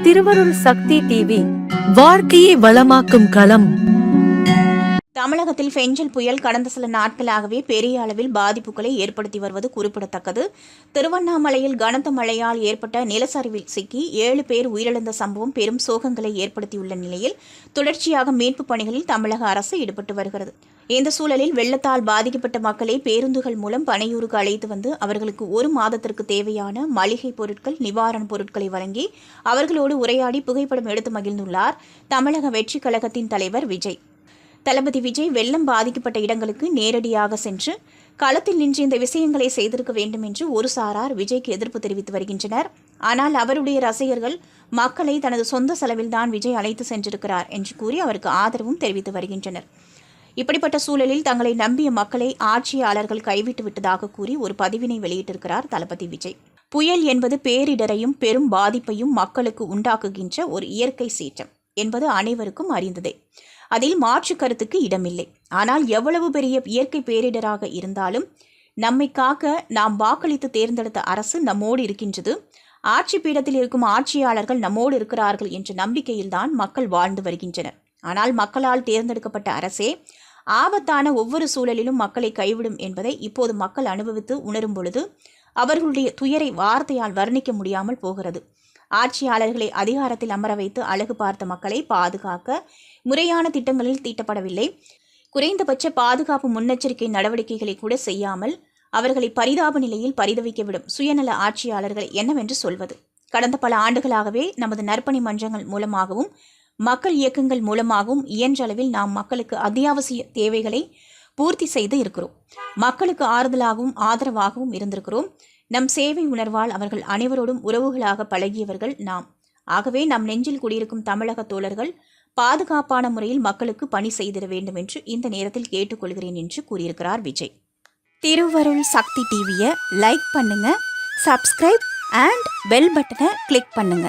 திருவருள் சக்தி டிவி வாழ்க்கையை வளமாக்கும் களம். தமிழகத்தில் பெஞ்சல் புயல் கடந்த சில நாட்களாகவே பெரிய அளவில் பாதிப்புகளை ஏற்படுத்தி வருவது குறிப்பிடத்தக்கது. திருவண்ணாமலையில் கனத்த மழையால் ஏற்பட்ட நிலச்சரிவில் சிக்கி 7 பேர் உயிரிழந்த சம்பவம் பெரும் சோகங்களை ஏற்படுத்தியுள்ள நிலையில் தொடர்ச்சியாக மீட்புப் பணிகளில் தமிழக அரசு ஈடுபட்டு வருகிறது. இந்த சூழலில் வெள்ளத்தால் பாதிக்கப்பட்ட மக்களை பேருந்துகள் மூலம் பனையூருக்கு அழைத்து வந்து அவர்களுக்கு 1 மாதத்திற்கு தேவையான மளிகை பொருட்கள், நிவாரணப் பொருட்களை வழங்கி அவர்களோடு உரையாடி புகைப்படம் எடுத்து மகிழ்ந்துள்ளார் தமிழக வெற்றிக் கழகத்தின் தலைவர் விஜய். தளபதி விஜய் வெள்ளம் பாதிக்கப்பட்ட இடங்களுக்கு நேரடியாக சென்று களத்தில் நின்று இந்த விஷயங்களை செய்திருக்க வேண்டும் என்று ஒரு சாரார் விஜய்க்கு எதிர்ப்பு தெரிவித்து வருகின்றனர். ஆனால் அவருடைய ரசிகர்கள் மக்களை தனது சொந்த செலவில்தான் விஜய் அழைத்து சென்றிருக்கிறார் என்று கூறி அவருக்கு ஆதரவும் தெரிவித்து வருகின்றனர். இப்படிப்பட்ட சூழலில் தங்களை நம்பிய மக்களை ஆட்சியாளர்கள் கைவிட்டு விட்டதாக கூறி ஒரு பதிவினை வெளியிட்டிருக்கிறார் தளபதி விஜய். புயல் என்பது பேரிடரையும் பெரும் பாதிப்பையும் மக்களுக்கு உண்டாக்குகின்ற ஒரு இயற்கை சீற்றம் என்பது அனைவருக்கும் அறிந்ததே. அதில் மாற்று கருத்துக்கு இடமில்லை. ஆனால் எவ்வளவு பெரிய இயற்கை பேரிடராக இருந்தாலும் நம்மை காக்க நாம் வாக்களித்து தேர்ந்தெடுத்த அரசு நம்மோடு இருக்கின்றது, ஆட்சி பீடத்தில் இருக்கும் ஆட்சியாளர்கள் நம்மோடு இருக்கிறார்கள் என்ற நம்பிக்கையில்தான் மக்கள் வாழ்ந்து வருகின்றனர். ஆனால் மக்களால் தேர்ந்தெடுக்கப்பட்ட அரசே ஆபத்தான ஒவ்வொரு சூழலிலும் மக்களை கைவிடும் என்பதை இப்போது மக்கள் அனுபவித்து உணரும் பொழுது அவர்களுடைய துயரை வார்த்தையால் வர்ணிக்க முடியாமல் போகிறது. ஆட்சியாளர்களை அதிகாரத்தில் அமர வைத்து அழகு பார்த்த மக்களை பாதுகாக்க முறையான திட்டங்களில் தீட்டப்படவில்லை. குறைந்தபட்ச பாதுகாப்பு முன்னெச்சரிக்கை நடவடிக்கைகளை கூட செய்யாமல் அவர்களை பரிதாப நிலையில் பரிதவிக்கவிடும் சுயநல ஆட்சியாளர்கள் என்னவென்று சொல்வது? கடந்த பல ஆண்டுகளாகவே நமது நற்பணி மன்றங்கள் மூலமாகவும் மக்கள் இயக்கங்கள் மூலமாகவும் இயன்றளவில் நாம் மக்களுக்கு அத்தியாவசிய தேவைகளை பூர்த்தி செய்து இருக்கிறோம். மக்களுக்கு ஆறுதலாகவும் ஆதரவாகவும் இருந்திருக்கிறோம். நம் சேவை உணர்வால் அவர்கள் அனைவரோடும் உறவுகளாக பழகியவர்கள் நாம். ஆகவே நம் நெஞ்சில் குடியிருக்கும் தமிழக தோழர்கள் பாதுகாப்பான முறையில் மக்களுக்கு பணி செய்திட வேண்டும் என்று இந்த நேரத்தில் கேட்டுக்கொள்கிறேன் என்று கூறியிருக்கிறார் விஜய். திருவருள் சக்தி டிவியை லைக் பண்ணுங்க, சப்ஸ்கிரைப் அண்ட் பெல் பட்டனை கிளிக் பண்ணுங்க.